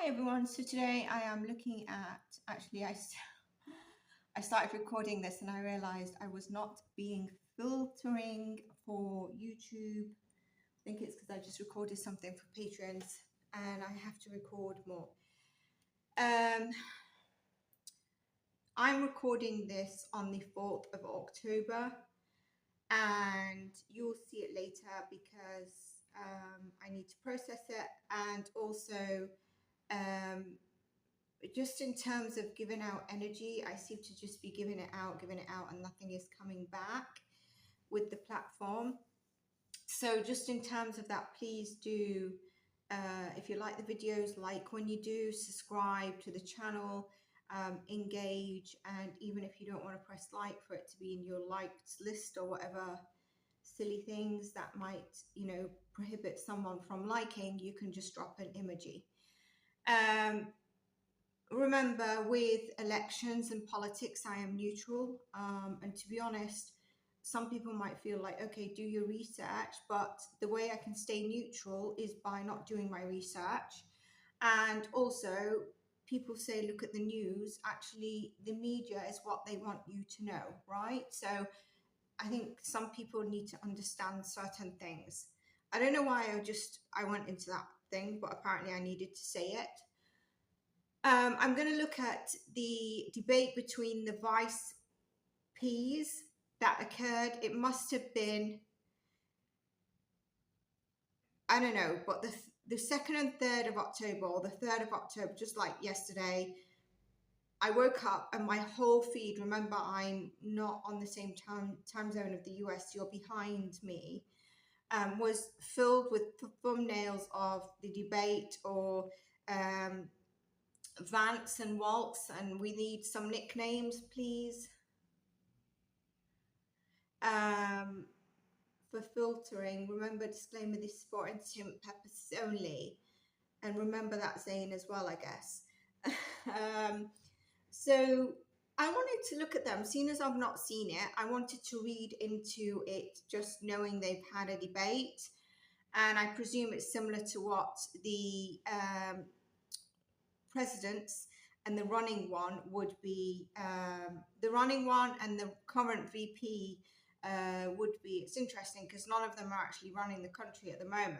Hi everyone, so today I am looking at, I started recording this and I realized I was not being filtering for YouTube. I think it's because I just recorded something for patrons and I have to record more. I'm recording this on the 4th of October and you'll see it later because I need to process it, and also just in terms of giving out energy, I seem to just be giving it out, and nothing is coming back with the platform. So just in terms of that, please do, if you like the videos, like when you do, subscribe to the channel, engage, and even if you don't want to press like for it to be in your liked list or whatever silly things that might, prohibit someone from liking, you can just drop an emoji. Remember, with elections and politics, I am neutral. And to be honest, some people might feel like, okay, do your research, but the way I can stay neutral is by not doing my research. And also, people say, look at the news. Actually, the media is what they want you to know, right? So I think some people need to understand certain things. I don't know why I went into that thing, but apparently I needed to say it. I'm going to look at the debate between the vice Ps that occurred. It must have been, I don't know, but the 2nd and 3rd of October, or the 3rd of October, just like yesterday, I woke up and my whole feed, remember I'm not on the same time zone of the US, you're behind me, was filled with thumbnails of the debate, or Vance and Walz, and we need some nicknames, please. For filtering, remember, disclaimer, this is for entertainment purposes only, and remember that Zain as well, I guess. So I wanted to look at them, seeing as I've not seen it. I wanted to read into it, just knowing they've had a debate, and I presume it's similar to what the presidents and the running one would be. The running one and the current VP would be. It's interesting because none of them are actually running the country at the moment,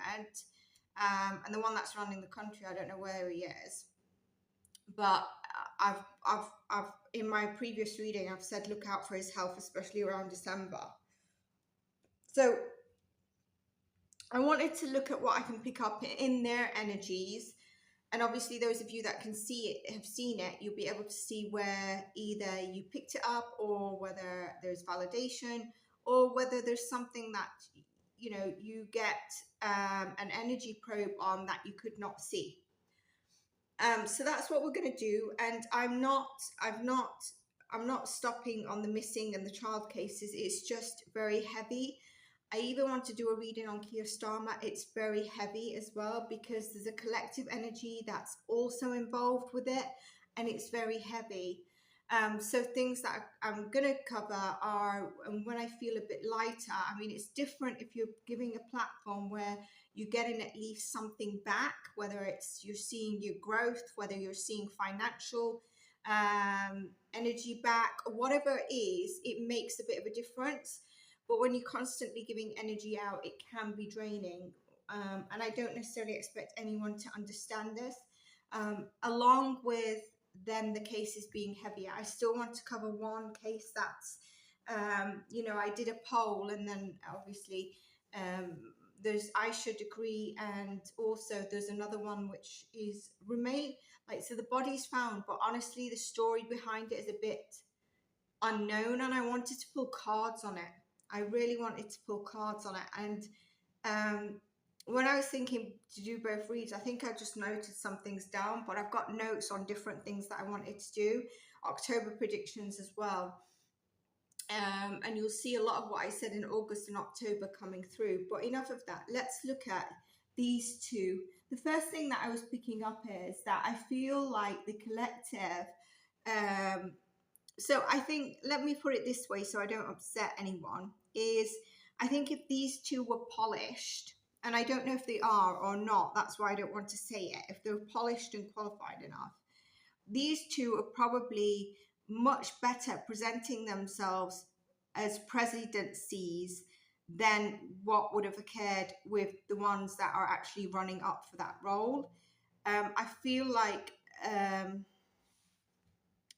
and the one that's running the country, I don't know where he is, but I've in my previous reading I've said look out for his health, especially around December. So I wanted to look at what I can pick up in their energies. And obviously, those of you that can see it, have seen it, you'll be able to see where either you picked it up, or whether there's validation, or whether there's something that, you get an energy probe on that you could not see. So that's what we're going to do. And I'm not stopping on the missing and the child cases. It's just very heavy. I even want to do a reading on Keir Starmer. It's very heavy as well, because there's a collective energy that's also involved with it, and it's very heavy. So things that I'm going to cover are, and when I feel a bit lighter, I mean, it's different if you're giving a platform where you're getting at least something back, whether it's you're seeing your growth, whether you're seeing financial energy back, or whatever it is, it makes a bit of a difference. But when you're constantly giving energy out, it can be draining. And I don't necessarily expect anyone to understand this. Along with then the cases being heavier, I still want to cover one case that's, I did a poll, and then obviously there's I should agree, and also there's another one which is remain, like, so the body's found, but honestly the story behind it is a bit unknown, and I wanted to pull cards on it. I really wanted to pull cards on it. And when I was thinking to do both reads, I think I just noted some things down, but I've got notes on different things that I wanted to do, October predictions as well. And you'll see a lot of what I said in August and October coming through. But enough of that. Let's look at these two. The first thing that I was picking up is that I feel like the collective, so I think, let me put it this way so I don't upset anyone, is I think if these two were polished, and I don't know if they are or not. That's why I don't want to say it. If they're polished and qualified enough, these two are probably much better presenting themselves as presidencies than what would have occurred with the ones that are actually running up for that role. I feel like, and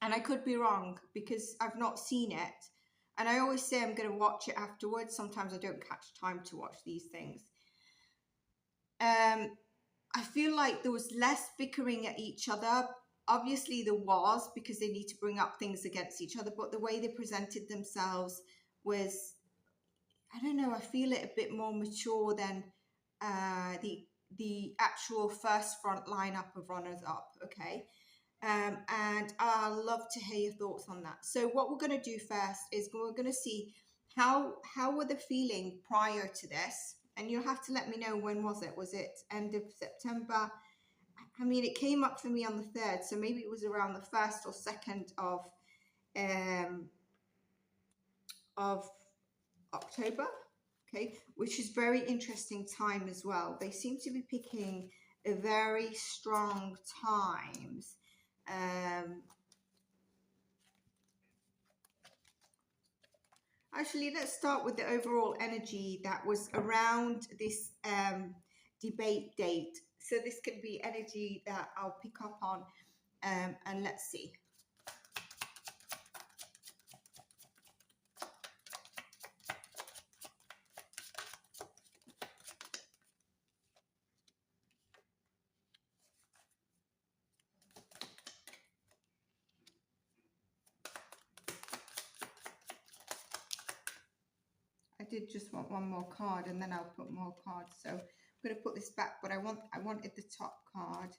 I could be wrong because I've not seen it. And I always say I'm going to watch it afterwards. Sometimes I don't catch time to watch these things. I feel like there was less bickering at each other. Obviously there was, because they need to bring up things against each other, but the way they presented themselves was, I don't know, I feel it a bit more mature than the actual first front lineup of runners up, okay? And I'd love to hear your thoughts on that. So what we're going to do first is we're going to see how were they feeling prior to this, and you'll have to let me know, when was it? Was it end of September? I mean, it came up for me on the 3rd, so maybe it was around the 1st or 2nd of October, okay, which is very interesting time as well. They seem to be picking a very strong times. Actually, let's start with the overall energy that was around this debate date. So this could be energy that I'll pick up on, and let's see. I did just want one more card, and then I'll put more cards. So I'm going to put this back, but I wanted the top card,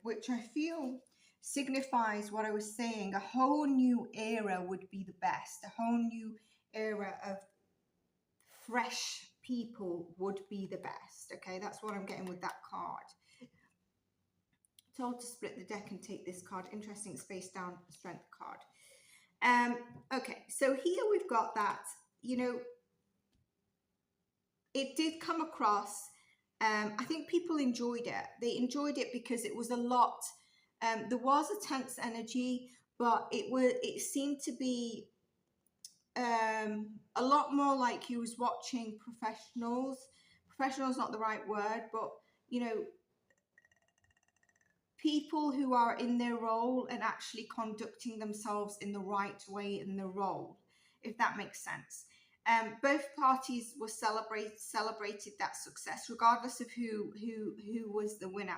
which I feel signifies what I was saying. A whole new era would be the best. A whole new era of fresh people would be the best. Okay, that's what I'm getting with that card. Told to split the deck and take this card. Interesting, space down, strength card. Okay, so here we've got that, you know, it did come across, I think people enjoyed it. They enjoyed it because it was a lot, there was a tense energy, but it seemed to be a lot more like you was watching professionals, not the right word, but, you know, people who are in their role and actually conducting themselves in the right way in the role, if that makes sense. Both parties were celebrated that success, regardless of who was the winner.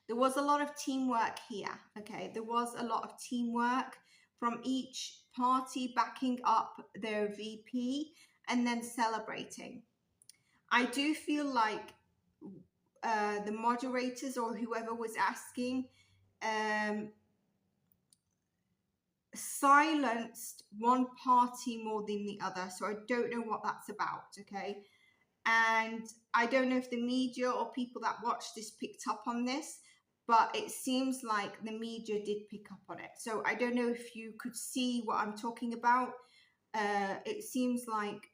There was a lot of teamwork here. Okay, there was a lot of teamwork from each party backing up their VP and then celebrating. I do feel like the moderators or whoever was asking silenced one party more than the other. So I don't know what that's about, okay? And I don't know if the media or people that watched this picked up on this, but it seems like the media did pick up on it. So I don't know if you could see what I'm talking about. It seems like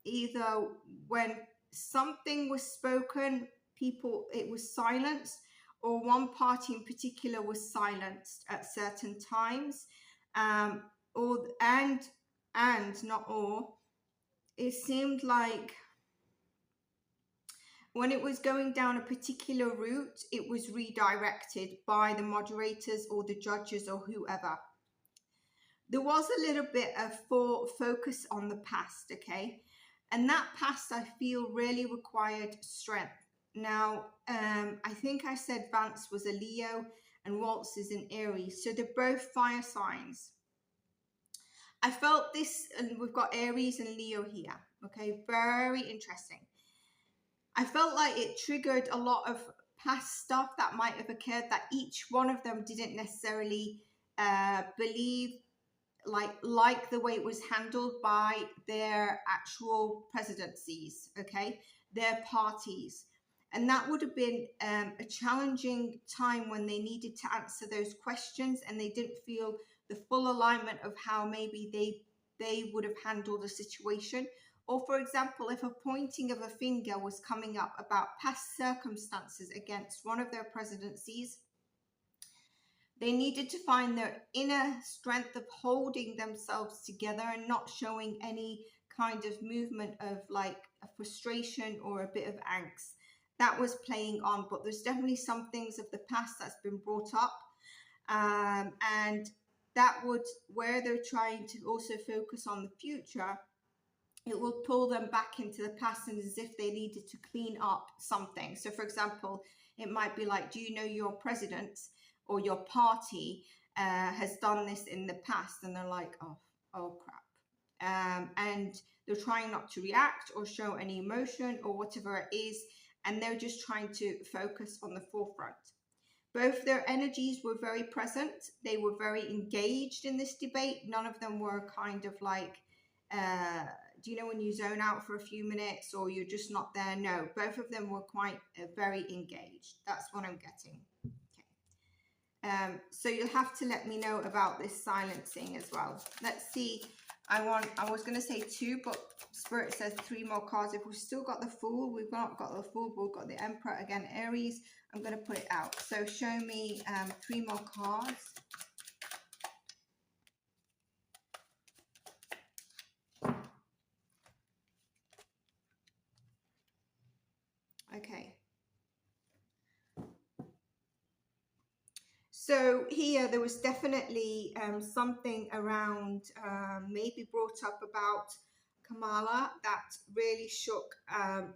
either when something was spoken, it was silenced, or one party in particular was silenced at certain times, and not all. It seemed like when it was going down a particular route, it was redirected by the moderators or the judges or whoever. There was a little bit of focus on the past, okay? And that past, I feel, really required strength. Now, I think I said Vance was a Leo and Walz is an Aries. So they're both fire signs. I felt this, and we've got Aries and Leo here. Okay, very interesting. I felt like it triggered a lot of past stuff that might have occurred that each one of them didn't necessarily believe like the way it was handled by their actual presidencies, okay, their parties. And that would have been a challenging time when they needed to answer those questions and they didn't feel the full alignment of how maybe they would have handled a situation, Or for example, if a pointing of a finger was coming up about past circumstances against one of their presidencies, they needed to find their inner strength of holding themselves together and not showing any kind of movement of like a frustration or a bit of angst. That was playing on, but there's definitely some things of the past that's been brought up. And that would, where they're trying to also focus on the future, it will pull them back into the past and as if they needed to clean up something. So for example, it might be like, do you know your president or your party has done this in the past? And they're like, oh crap. And they're trying not to react or show any emotion or whatever it is. And they're just trying to focus on the forefront. Both their energies were very present. They were very engaged in this debate. None of them were kind of like, do you know when you zone out for a few minutes or you're just not there? No, both of them were quite very engaged. That's what I'm getting. Okay. So you'll have to let me know about this silencing as well. Let's see. I was going to say 2, but Spirit says 3 more cards. If we've still got the Fool, we've not got the Fool, but we've got the Emperor again, Aries. I'm going to put it out. So show me 3 more cards. Okay. So here there was definitely something around maybe brought up about Kamala that really shook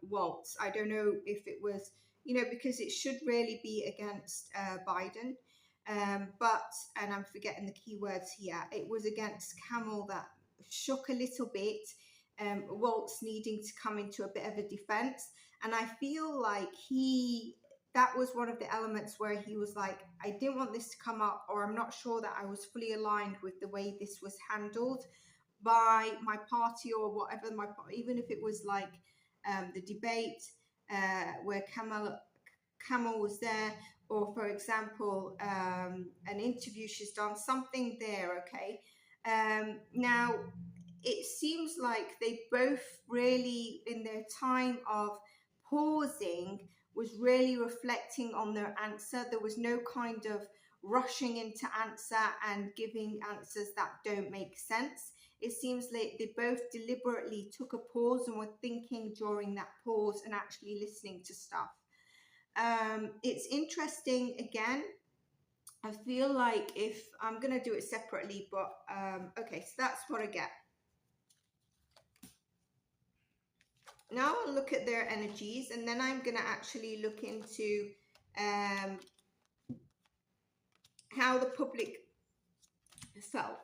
Walz. I don't know if it was, you know, because it should really be against Biden. But, and I'm forgetting the keywords here, it was against Camel that shook a little bit. Walz needing to come into a bit of a defense. And I feel like that was one of the elements where he was like, I didn't want this to come up, or I'm not sure that I was fully aligned with the way this was handled by my party or whatever, even if it was like the debate where Camel was there, or for example, an interview she's done, something there, okay? Now, it seems like they both really, in their time of pausing, was really reflecting on their answer. There was no kind of rushing into answer and giving answers that don't make sense. It seems like they both deliberately took a pause and were thinking during that pause and actually listening to stuff. It's interesting, again, I feel like if I'm going to do it separately, but okay, so that's what I get. Now I'll look at their energies, and then I'm going to actually look into how the public felt.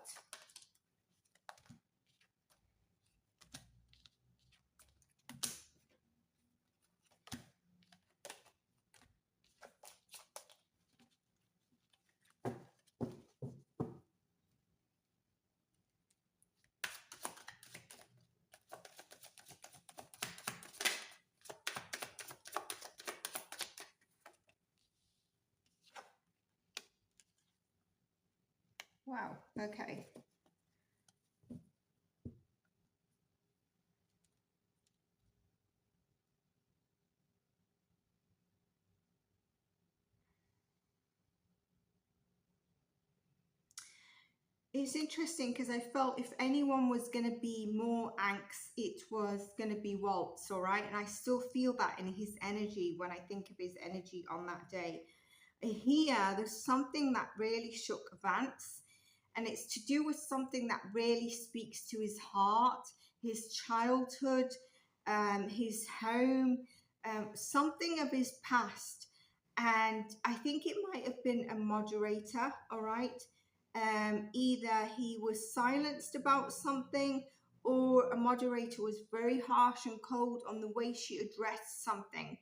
Wow, okay. It's interesting because I felt if anyone was going to be more angst, it was going to be Walz, all right? And I still feel that in his energy when I think of his energy on that day. Here, there's something that really shook Vance, and it's to do with something that really speaks to his heart, his childhood, his home, something of his past. And I think it might have been a moderator, all right? Either he was silenced about something, or a moderator was very harsh and cold on the way she addressed something.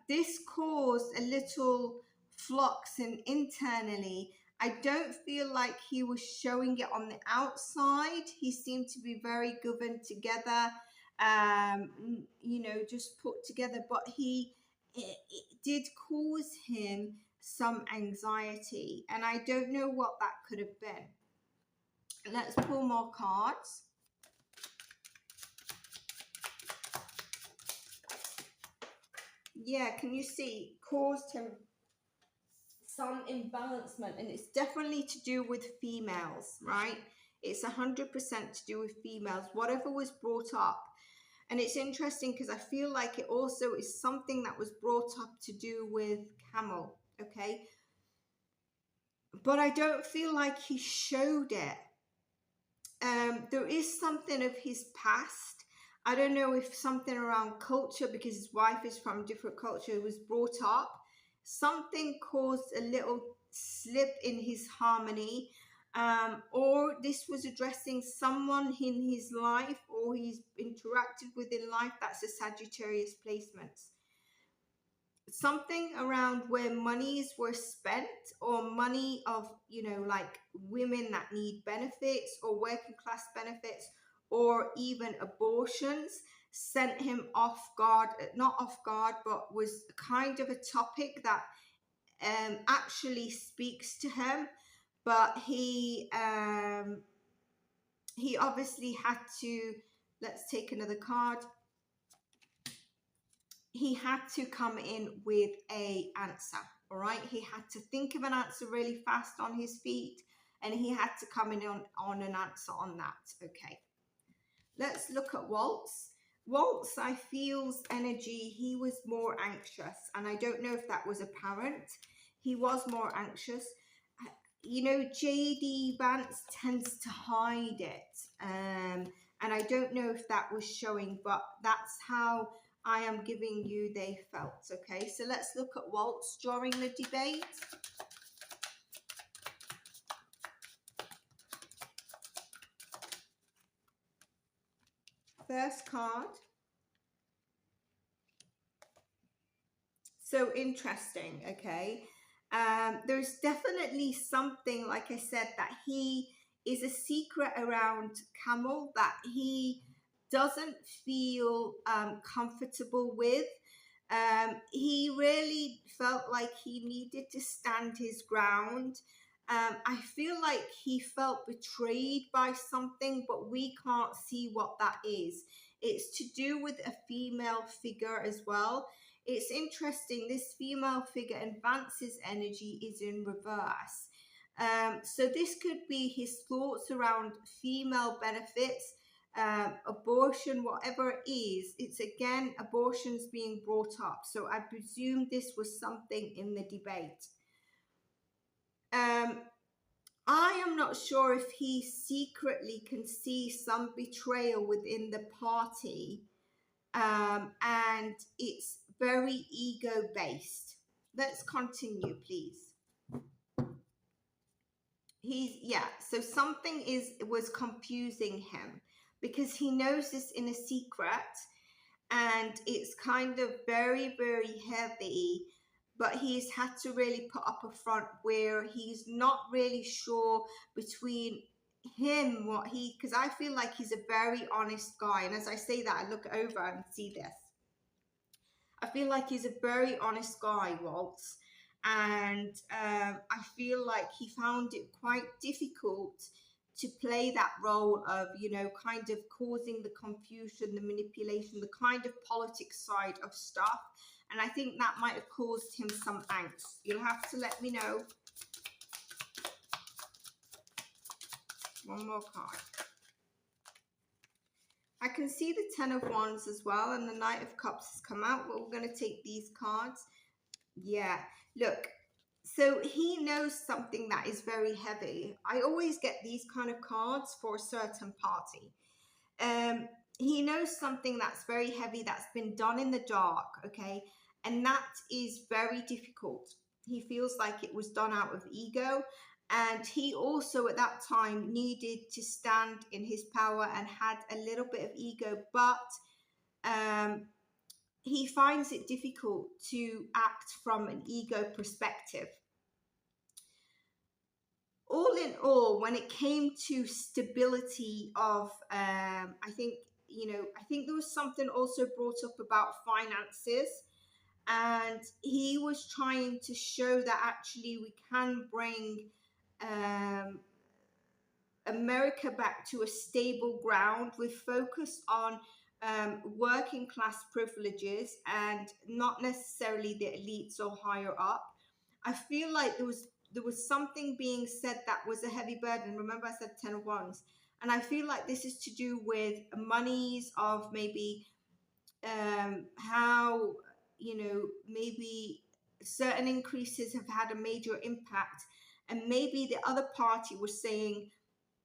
This caused a little flux internally. I don't feel like he was showing it on the outside. He seemed to be very governed together, you know, just put together, but it did cause him some anxiety, and I don't know what that could have been. Let's pull more cards. yeah, can you see, caused him some imbalancement, and it's definitely to do with females, right? It's 100% to do with females, whatever was brought up. And it's interesting because I feel like it also is something that was brought up to do with camel, okay? But I don't feel like he showed it. There is something of his past. I don't know if something around culture, because his wife is from a different culture, was brought up. Something caused a little slip in his harmony, or this was addressing someone in his life or he's interacted with in life that's a Sagittarius placement. Something around where monies were spent, or money of, you know, like women that need benefits or working class benefits, or even abortions, sent him off guard, not off guard, but was kind of a topic that actually speaks to him. But he obviously had to, let's take another card. He had to come in with a answer. All right, he had to think of an answer really fast on his feet, and he had to come in on an answer on that. Okay, let's look at Walz. Walz, I feels energy, he was more anxious, and I don't know if that was apparent. He was more anxious. You know, jdvance tends to hide it, and I don't know if that was showing, but that's how I am giving you they felt. Okay, so let's look at Walz during the debate. First card. So interesting. Okay, there's definitely something, like I said, that he is a secret around Camel that he doesn't feel comfortable with. He really felt like he needed to stand his ground. I feel like he felt betrayed by something, but we can't see what that is. It's to do with a female figure as well. It's interesting, this female figure and Vance's energy is in reverse. So this could be his thoughts around female benefits, abortion, whatever it is. It's again, abortions being brought up. So I presume this was something in the debate. I am not sure if he secretly can see some betrayal within the party, and it's very ego based. Let's continue, please. So something was confusing him because he knows this in a secret, and it's kind of very, very heavy, but he's had to really put up a front where he's not really sure between him because I feel like he's a very honest guy, and as I say that, I look over and see this. I feel like he's a very honest guy, Walz, and I feel like he found it quite difficult to play that role of, you know, kind of causing the confusion, the manipulation, the kind of politics side of stuff. And I think that might have caused him some angst. You'll have to let me know. One more card. I can see the Ten of Wands as well, and the Knight of Cups has come out, but we're going to take these cards. Yeah, look. So he knows something that is very heavy. I always get these kind of cards for a certain party. He knows something that's very heavy, that's been done in the dark, okay? And that is very difficult. He feels like it was done out of ego. And he also at that time needed to stand in his power and had a little bit of ego, but he finds it difficult to act from an ego perspective. All in all, when it came to stability of, I think there was something also brought up about finances, and he was trying to show that actually we can bring America back to a stable ground with focus on working class privileges and not necessarily the elites or higher up. I feel like there was something being said that was a heavy burden. Remember, I said 10 of Wands, and I feel like this is to do with monies of maybe how, maybe certain increases have had a major impact, and maybe the other party was saying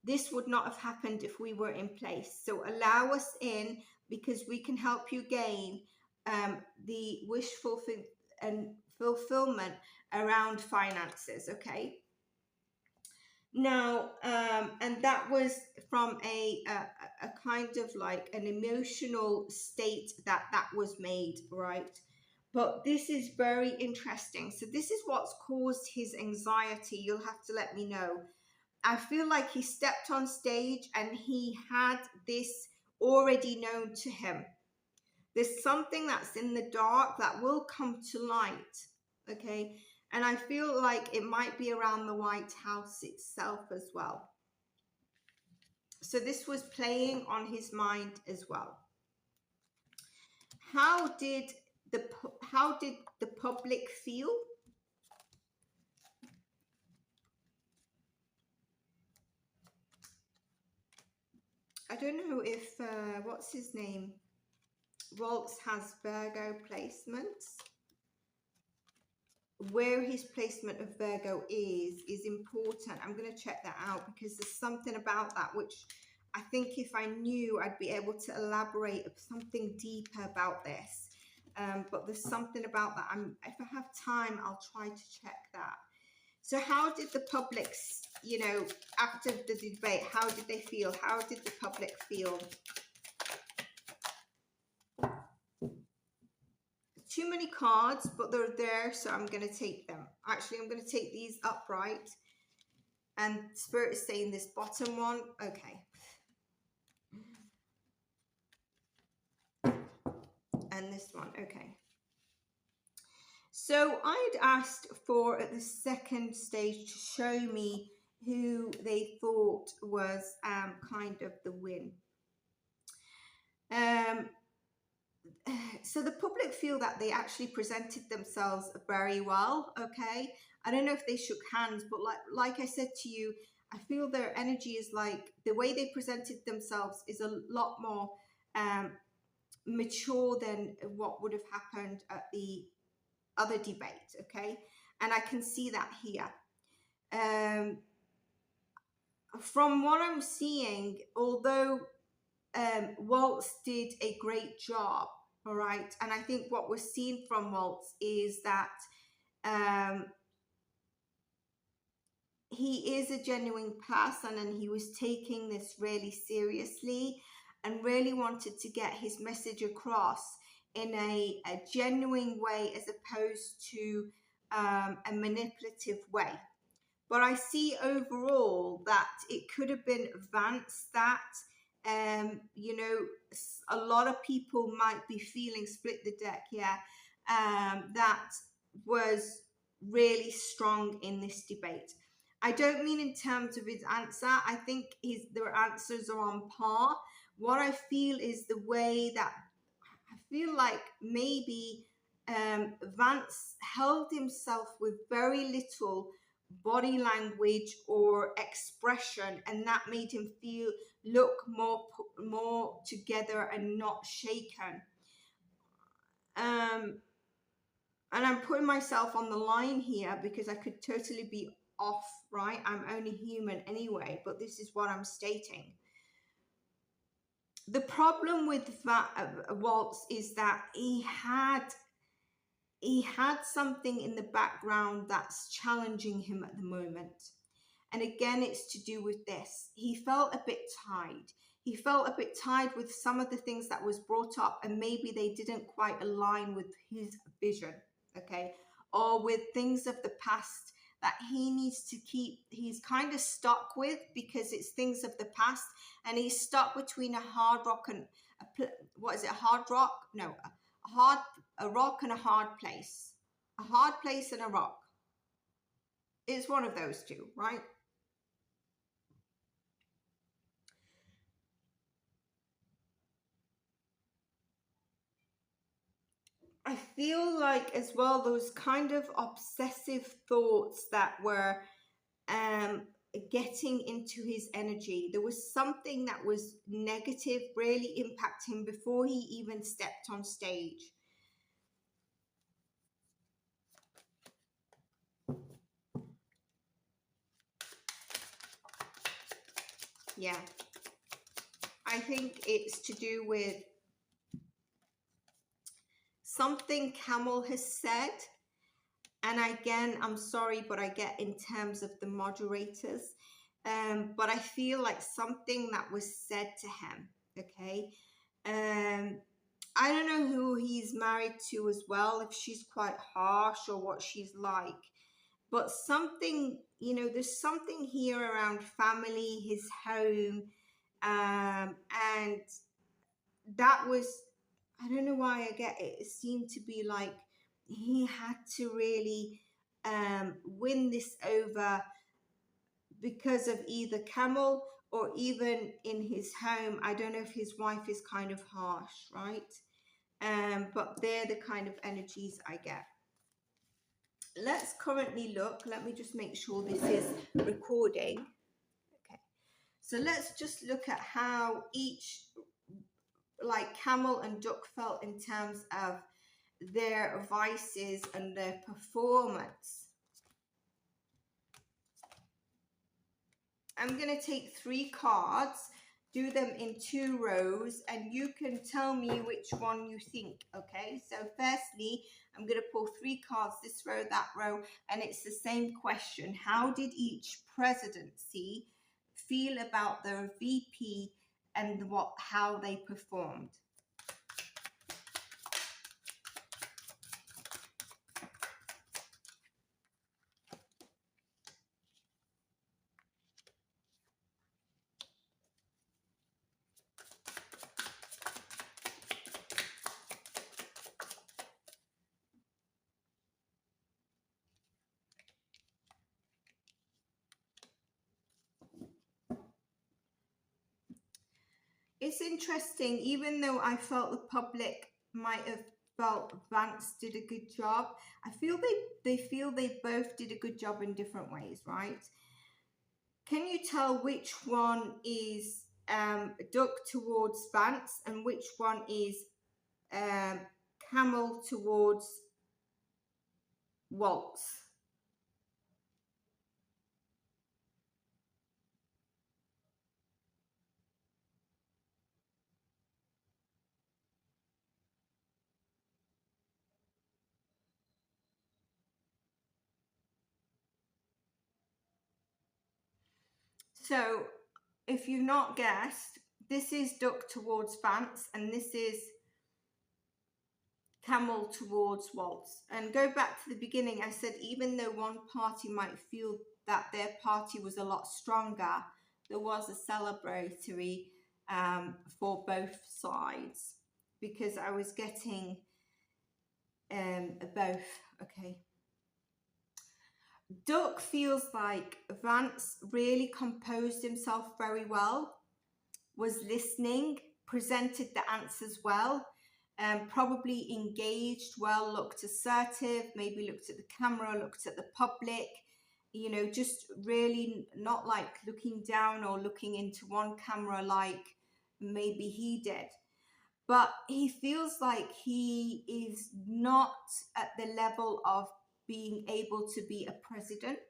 this would not have happened if we were in place. So allow us in because we can help you gain the wish fulfillment around finances. Okay. Now, and that was from a kind of like an emotional state that was made, right? But this is very interesting. So this is what's caused his anxiety. You'll have to let me know. I feel like he stepped on stage and he had this already known to him. There's something that's in the dark that will come to light, okay? And I feel like it might be around the White House itself as well. So this was playing on his mind as well. How did the public feel? I don't know if what's his name? Walz has Virgo placements. Where his placement of Virgo is important. I'm going to check that out because there's something about that which I think if I knew, I'd be able to elaborate something deeper about this. But there's something about that. If I have time, I'll try to check that. So how did the public, after the debate, how did they feel? How did the public feel? Too many cards, but they're there, so I'm going to take them. Actually, I'm going to take these upright. And Spirit is saying this bottom one. Okay. And this one. Okay. So I'd asked for at the second stage to show me who they thought was kind of the win. So the public feel that they actually presented themselves very well. Okay, I don't know if they shook hands, but like I said to you, I feel their energy is like the way they presented themselves is a lot more mature than what would have happened at the other debate. Okay, and I can see that here. From what I'm seeing, although Walz did a great job, all right, and I think what we're seeing from Walz is that he is a genuine person and he was taking this really seriously and really wanted to get his message across in a genuine way as opposed to a manipulative way. But I see overall that it could have been Vance that, a lot of people might be feeling split the deck, that was really strong in this debate. I don't mean in terms of his answer. I think their answers are on par. What I feel is the way that I feel like maybe Vance held himself with very little body language or expression, and that made him look more together and not shaken. And I'm putting myself on the line here because I could totally be off, right? I'm only human anyway, but this is what I'm stating. The problem with Walz is that he had something in the background that's challenging him at the moment. And again, it's to do with this. He felt a bit tied. He felt a bit tied with some of the things that was brought up, and maybe they didn't quite align with his vision, okay? Or with things of the past that he needs to keep, he's kind of stuck with because it's things of the past, and he's stuck between a hard rock and hard rock? No, a rock and a hard place. A hard place and a rock. It's one of those two, right? I feel like as well those kind of obsessive thoughts that were um getting into his energy. There was something that was negative really impacting him before he even stepped on stage. Yeah, I think it's to do with something Camel has said. And again, I'm sorry, but I get in terms of the moderators. But I feel like something that was said to him, okay? I don't know who he's married to as well, if she's quite harsh or what she's like. But something, you know, there's something here around family, his home, and that was, I don't know why I get it. It seemed to be like he had to really win this over because of either Camel or even in his home. I don't know if his wife is kind of harsh, right? But they're the kind of energies I get. Let's currently look. Let me just make sure this is recording. Okay. So let's just look at how each, like Camel and Duck, felt in terms of their vices and their performance. I'm going to take 3 cards, do them in 2 rows, and you can tell me which one you think, okay? So firstly, I'm going to pull 3 cards, this row, that row, and it's the same question. How did each presidency feel about their VP and how they performed? It's interesting, even though I felt the public might have felt Vance did a good job, I feel they feel they both did a good job in different ways, right? Can you tell which one is Duck towards Vance and which one is Camel towards Waltz? So if you've not guessed, this is Duck towards Vance and this is Camel towards Waltz. And go back to the beginning, I said even though one party might feel that their party was a lot stronger, there was a celebratory for both sides, because I was getting both. Okay. Duck feels like Vance really composed himself very well, was listening, presented the answers well, probably engaged well, looked assertive, maybe looked at the camera, looked at the public, you know, just really not like looking down or looking into one camera like maybe he did. But he feels like he is not at the level of being able to be a president.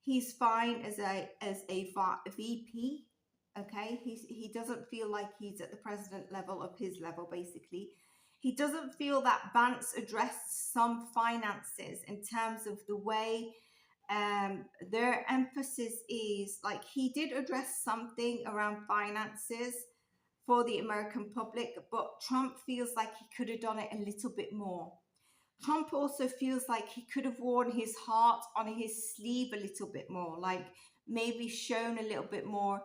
He's fine as a VP. Okay, he doesn't feel like he's at the president level of his level, basically. He doesn't feel that Vance addressed some finances in terms of the way their emphasis is. Like, he did address something around finances for the American public, but Trump feels like he could have done it a little bit more. Trump also feels like he could have worn his heart on his sleeve a little bit more, like maybe shown a little bit more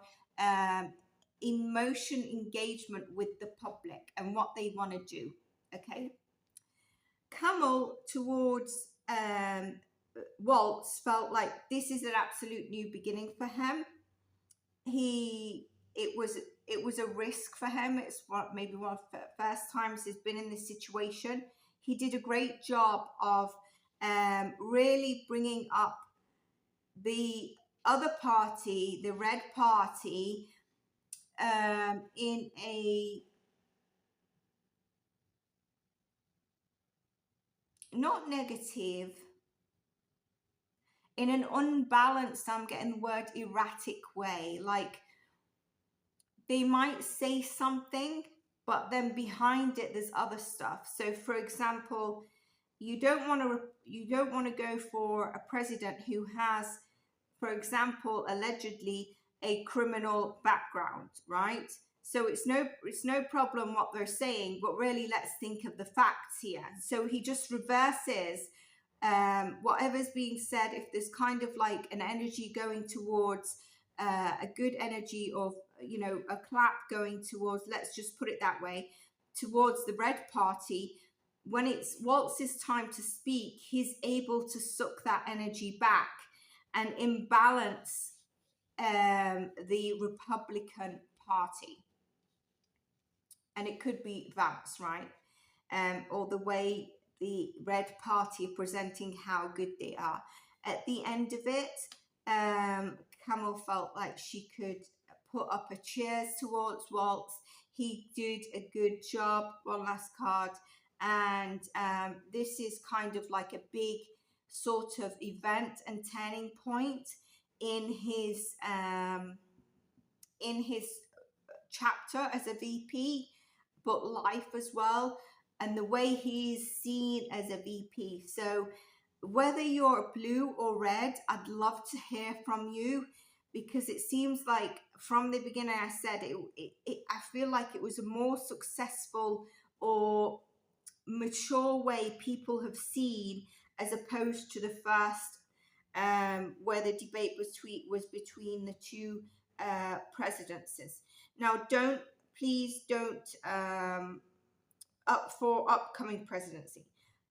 emotion engagement with the public and what they want to do. Okay. Camel towards Waltz felt like this is an absolute new beginning for him. It was a risk for him. It's maybe one of the first times he's been in this situation. he did a great job of really bringing up the other party, the red party, in a not negative, in an unbalanced, I'm getting the word erratic way. Like they might say something, but then behind it there's other stuff. So for example, you don't want to go for a president who has, for example, allegedly a criminal background, right? So it's no problem what they're saying, but really let's think of the facts here. So he just reverses whatever's being said. If there's kind of like an energy going towards a good energy of, you know, a clap going towards, let's just put it that way, towards the red party, when it's Walz's time to speak, he's able to suck that energy back and imbalance the Republican Party. And it could be Vance, right? Or the way the red party are presenting how good they are. At the end of it, Camel felt like she could put up a cheers towards Walz. He did a good job. One last card. And this is kind of like a big sort of event and turning point in his chapter as a VP, but life as well, and the way he's seen as a VP. So whether you're blue or red, I'd love to hear from you, because it seems like from the beginning I said I feel like it was a more successful or mature way people have seen, as opposed to the first where the debate was between the two presidencies. Now please don't up for upcoming presidency,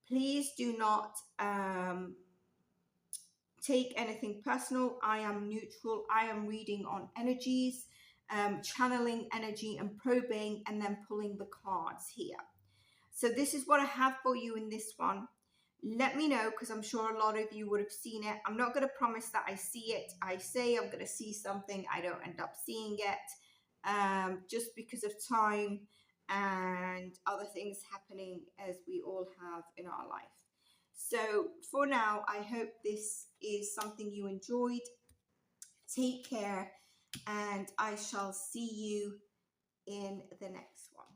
please do not take anything personal. I am neutral. I am reading on energies, channeling energy and probing, and then pulling the cards here. So this is what I have for you in this one. Let me know, because I'm sure a lot of you would have seen it. I'm not going to promise that I see it. I say I'm going to see something, I don't end up seeing it, just because of time and other things happening as we all have in our life. So for now, I hope this is something you enjoyed. Take care, and I shall see you in the next one.